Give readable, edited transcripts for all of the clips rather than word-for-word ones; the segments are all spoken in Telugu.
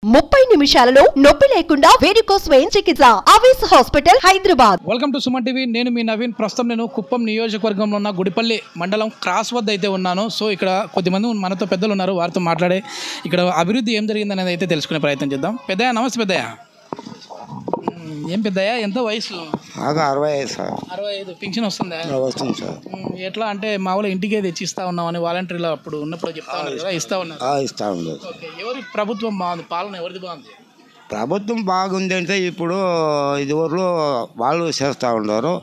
30 నిమిషాలలో నొప్పి లేకుండా వేడికోస్ స్వయం చికిత్స ఆవేశ hospital Hyderabad. Welcome to Suman TV. నేను మీ నవీన్. ప్రస్తుతం నేను కుప్పం నియోజకవర్గంలో ఉన్న గుడిపల్లి మండలం క్రాస్ వద్ద అయితే ఉన్నాను. సో ఇక్కడ కొద్దిమంది మనతో పెద్దలు ఉన్నారు, వారితో మాట్లాడే ఇక్కడ అభివృద్ధి ఏం జరిగింది అనేది అయితే తెలుసుకునే ప్రయత్నం చేద్దాం. పెద్దయ్య, నమస్తే పెద్దయ్య. ఏం పెద్దయ్య, ఎంత వయసు? 65 సార్. 65. పింఛన్ వస్తుందా? వస్తుంది సార్. ఎట్లా అంటే మామూలు ఇంటికే తెచ్చి ఇస్తా ఉన్నామని వాలంటీర్లు అప్పుడు ఉన్నప్పుడు చెప్తా ఉన్నారు కదా, ఇస్తా ఉన్నారు. ఇస్తా ఉండదు. ఓకే, ఎవరి ప్రభుత్వం బాగుంది? పాలన ఎవరిది బాగుంది? ప్రభుత్వం బాగుంది అంటే ఇప్పుడు ఇదివరకు వాళ్ళు చేస్తూ ఉన్నారు.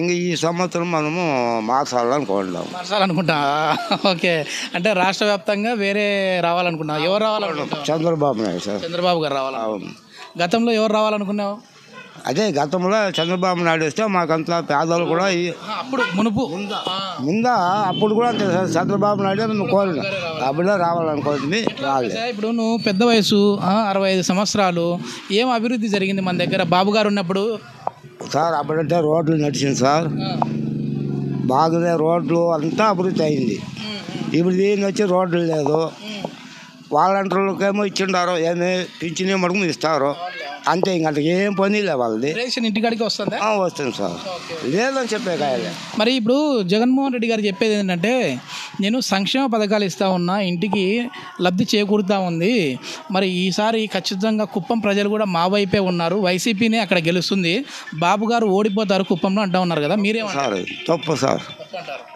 ఇంక ఈ సంవత్సరం మనము మార్చాలనుకుంటా. ఓకే, అంటే రాష్ట్ర వ్యాప్తంగా వేరే రావాలనుకున్నా. ఎవరు రావాలనుకుంటా? చంద్రబాబు నాయుడు సార్. చంద్రబాబు గారు రావాలి. గతంలో ఎవరు రావాలనుకున్నావు? అదే గతంలో చంద్రబాబు నాయుడు వస్తే మాకంతా పేదలు కూడా అప్పుడు మునుపు ముందా అప్పుడు కూడా అంతే సార్. చంద్రబాబు నాయుడు మేము కోరిన అప్పుడే రావాలనుకోండి రాలేదు. ఇప్పుడు నువ్వు పెద్ద వయసు 65 సంవత్సరాలు, ఏం అభివృద్ధి జరిగింది మన దగ్గర బాబు గారు ఉన్నప్పుడు? సార్ అప్పుడంటే రోడ్లు నడిచింది సార్, బాగానే రోడ్లు అంతా అభివృద్ధి అయింది. ఇప్పుడు దీన్ని వచ్చి రోడ్లు లేదు. వాలంటీర్లకేమో ఇచ్చిండారు, ఏమి పింఛన్ మటుకు ఇస్తారు అంతే. ఇంక ఏం పని లే వాళ్ళది. రేషన్ ఇంటికాడికి వస్తుంది? వస్తుంది సార్, లేదని చెప్పే కాయలే. మరి ఇప్పుడు జగన్మోహన్ రెడ్డి గారు చెప్పేది ఏంటంటే, నేను సంక్షేమ పథకాలు ఇస్తా ఉన్నా, ఇంటికి లబ్ధి చేకూరుతూ ఉంది. మరి ఈసారి ఖచ్చితంగా కుప్పం ప్రజలు కూడా మా వైపే ఉన్నారు, వైసీపీనే అక్కడ గెలుస్తుంది, బాబు గారు ఓడిపోతారు కుప్పంలో అంటూ ఉన్నారు కదా, మీరేమంటారు? సార్ తప్పు సార్,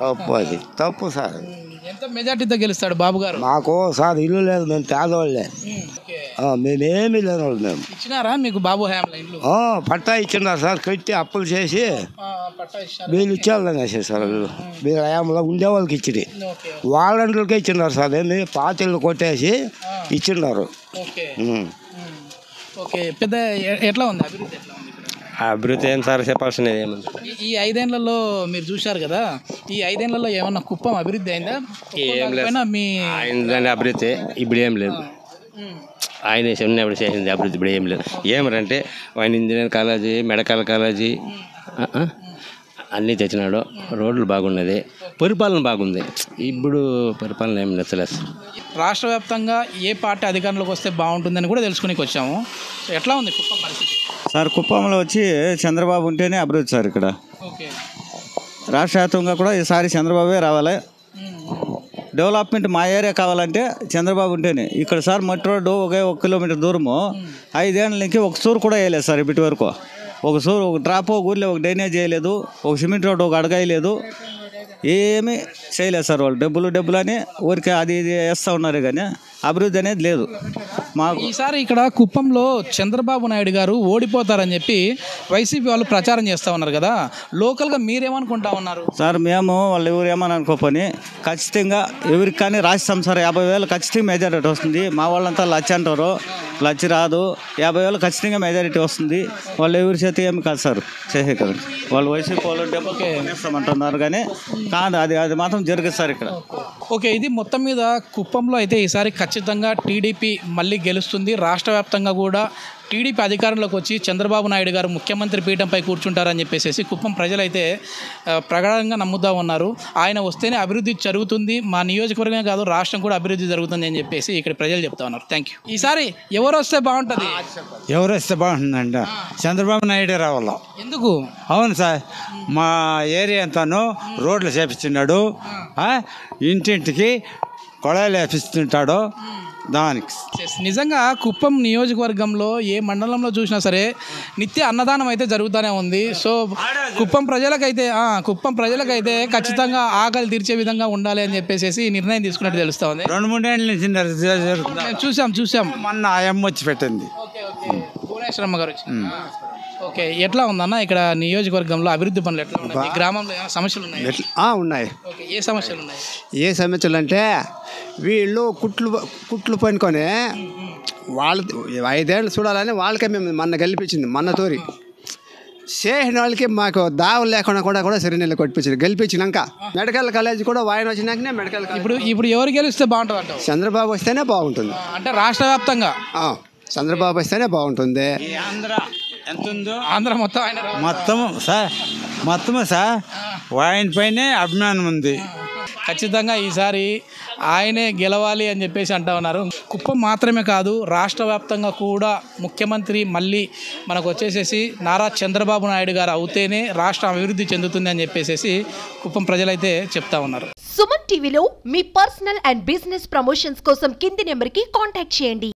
తప్పు అది తప్పు సార్. ఎంత మెజార్టీతో గెలుస్తాడు బాబు గారు? మాకు సార్ ఇల్లు లేదు, మేము పేదవాళ్ళే, మేమేమీ లేని వాళ్ళు. మేము ఇచ్చినారా మీకు బాబు హయాంలో ఇల్లు? పట్టా ఇచ్చినారు సార్, కట్టి అప్పులు చేసి వీళ్ళు ఇచ్చేవాళ్ళని వేసేసారు. వీళ్ళ హయాంలో ఉండే వాళ్ళకి ఇచ్చింది, వాలంటీర్లకే ఇచ్చినారు సార్. ఏమి పాతిళ్ళు కొట్టేసి ఇచ్చిన్నారు. ఓకే, పెద్ద ఎట్లా ఉంది అభివృద్ధి? ఎట్లా ఉంది అభివృద్ధి? ఏం సార్ చెప్పాల్సినది ఏముంది? ఈ 5 ఏళ్లలో మీరు చూశారు కదా, ఈ 5 ఏళ్లలో ఏమన్నా కుప్పం అభివృద్ధి అయిందా? ఏం లేదు. మీ అభివృద్ధి ఇప్పుడు ఏం లేదు. ఆయన ఉన్నప్పుడు చేసింది అభివృద్ధి ఇప్పుడు ఏం లేదు. ఏమరంటే ఆయన ఇంజనీర్ కాలేజీ, మెడికల్ కాలేజీ అన్నీ తెచ్చినాడు. రోడ్లు బాగున్నది, పరిపాలన బాగుంది. ఇప్పుడు పరిపాలన ఏం నచ్చలేదు. రాష్ట్ర వ్యాప్తంగా ఏ పార్టీ అధికారంలోకి వస్తే బాగుంటుందని కూడా తెలుసుకునేకి వచ్చాము. ఎట్లా ఉంది కుప్పం పరిస్థితి? సార్ కుప్పంలో వచ్చి చంద్రబాబు ఉంటేనే అభివృద్ధి సార్. ఇక్కడ ఓకే, రాష్ట్ర వ్యాప్తంగా కూడా ఈసారి చంద్రబాబే రావాలి. డెవలప్మెంట్ మా ఏరియా కావాలంటే చంద్రబాబు ఉంటేనే. ఇక్కడ సార్ మట్టి రోడ్డు 1 కిలోమీటర్ దూరము 5 ఏళ్ళ నుంచి ఒక సూరు కూడా వేయలేదు సార్. ఇప్పటి వరకు ఒక సూరు, ఒక డ్రాప్, ఒక ఊర్లో ఒక డ్రైనేజ్ చేయలేదు, ఒక సిమెంట్ రోడ్డు ఒక అడగాయలేదు, ఏమీ చేయలేదు సార్. వాళ్ళు డబ్బులు అని ఊరికే అది ఇది వేస్తూ ఉన్నారు, కానీ అభివృద్ధి అనేది లేదు మాకు. ఈసారి ఇక్కడ కుప్పంలో చంద్రబాబు నాయుడు గారు ఓడిపోతారని చెప్పి వైసీపీ వాళ్ళు ప్రచారం చేస్తూ ఉన్నారు కదా, లోకల్గా మీరేమనుకుంటా ఉన్నారు? సార్ మేము వాళ్ళు ఎవరు ఏమని అనుకోపని, ఖచ్చితంగా ఎవరికి కానీ రాష్ట్ర సంసారం 50,000 ఖచ్చితంగా మెజారిటీ వస్తుంది. మా వాళ్ళంతా లచ్చ అంటారు, లచ్చ రాదు. 50,000 ఖచ్చితంగా మెజారిటీ వస్తుంది. వాళ్ళు ఎవరి చేత ఏమి కాదు సార్ చేసే కదా. వాళ్ళు వైసీపీ వాళ్ళు డబ్బుకే వేస్తామంటున్నారు, కానీ కాదు, అది మాత్రం జరుగుతుంది సార్ ఇక్కడ. ఓకే, ఇది మొత్తం మీద కుప్పంలో అయితే ఈసారి ఖచ్చితంగా టీడీపీ మళ్ళీ గెలుస్తుంది. రాష్ట్ర వ్యాప్తంగా కూడా టీడీపీ అధికారంలోకి వచ్చి చంద్రబాబు నాయుడు గారు ముఖ్యమంత్రి పీఠంపై కూర్చుంటారని చెప్పేసి కుప్పం ప్రజలైతే ప్రగాఢంగా నమ్ముతూ ఉన్నారు. ఆయన వస్తేనే అభివృద్ధి జరుగుతుంది, మా నియోజకవర్గమే కాదు రాష్ట్రం కూడా అభివృద్ధి జరుగుతుంది అని చెప్పేసి ఇక్కడ ప్రజలు చెప్తా ఉన్నారు. Thank you. ఈసారి ఎవరు వస్తే బాగుంటుంది? ఎవరు వస్తే బాగుంటుందంట? చంద్రబాబు నాయుడే రావాలా. ఎందుకు? అవును సార్, మా ఏరియా అంతాను రోడ్లు చేపిస్తున్నాడు, ఇంటింటికి కొళాయిలు వేపిస్తుంటాడు. దానికి నిజంగా కుప్పం నియోజకవర్గంలో ఏ మండలంలో చూసినా సరే నిత్య అన్నదానం అయితే జరుగుతూనే ఉంది. సో కుప్పం ప్రజలకైతే ఖచ్చితంగా ఆకలి తీర్చే విధంగా ఉండాలి అని చెప్పేసి నిర్ణయం తీసుకున్నట్టు తెలుస్తా ఉంది. 2-3 ఏళ్ళ నుంచి జరుగుతుంది. చూసాం మొన్న ఆయమ్మ వచ్చి పెట్టింది, భువనేశ్వరమ్మ గారు వచ్చి. ఓకే, ఎట్లా ఉందన్న ఇక్కడ నియోజకవర్గంలో అభివృద్ధి పనులు ఎట్లా ఉన్నాయి? గ్రామంలో ఏమైనా సమస్యలు ఉన్నాయి? ఉన్నాయి. ఓకే, ఏ సమస్యలు ఉన్నాయి? ఏ సమస్యలు అంటే వీళ్ళు కుట్లు పనుకొని వాళ్ళు 5 ఏళ్ళు చూడాలని వాళ్ళకే మేము మొన్న గెలిపించింది. మొన్న తోరి చేసిన వాళ్ళకి మాకు దావులు లేకుండా కూడా సిరినీళ్ళు కొట్టించింది. గెలిపించినాక మెడికల్ కాలేజ్ కూడా ఆయన వచ్చినాకనే మెడికల్ కాలేజ్. ఇప్పుడు ఎవరు గెలిస్తే బాగుంటుంది అంటావు? చంద్రబాబు వస్తేనే బాగుంటుంది. అంటే రాష్ట్ర వ్యాప్తంగా చంద్రబాబు వస్తేనే బాగుంటుంది. ఎంత ఉందో ఆంధ్ర మొత్తం ఆయన మొత్తము సార్ ఆయన పైనే అభిమానం ఉంది. ఖచ్చితంగా ఈసారి ఆయనే గెలవాలి అని చెప్పేసి అంటా ఉన్నారు. కుప్పం మాత్రమే కాదు, రాష్ట్ర వ్యాప్తంగా కూడా ముఖ్యమంత్రి మళ్ళీ మనకు వచ్చేసేసి నారా చంద్రబాబు నాయుడు గారు అవుతేనే రాష్ట్రం అభివృద్ధి చెందుతుంది అని చెప్పేసి కుప్పం ప్రజలైతే చెప్తా ఉన్నారు. సుమన్ టీవీలో మీ పర్సనల్ అండ్ బిజినెస్ ప్రమోషన్స్ కోసం కింది నెంబర్కి కాంటాక్ట్ చేయండి.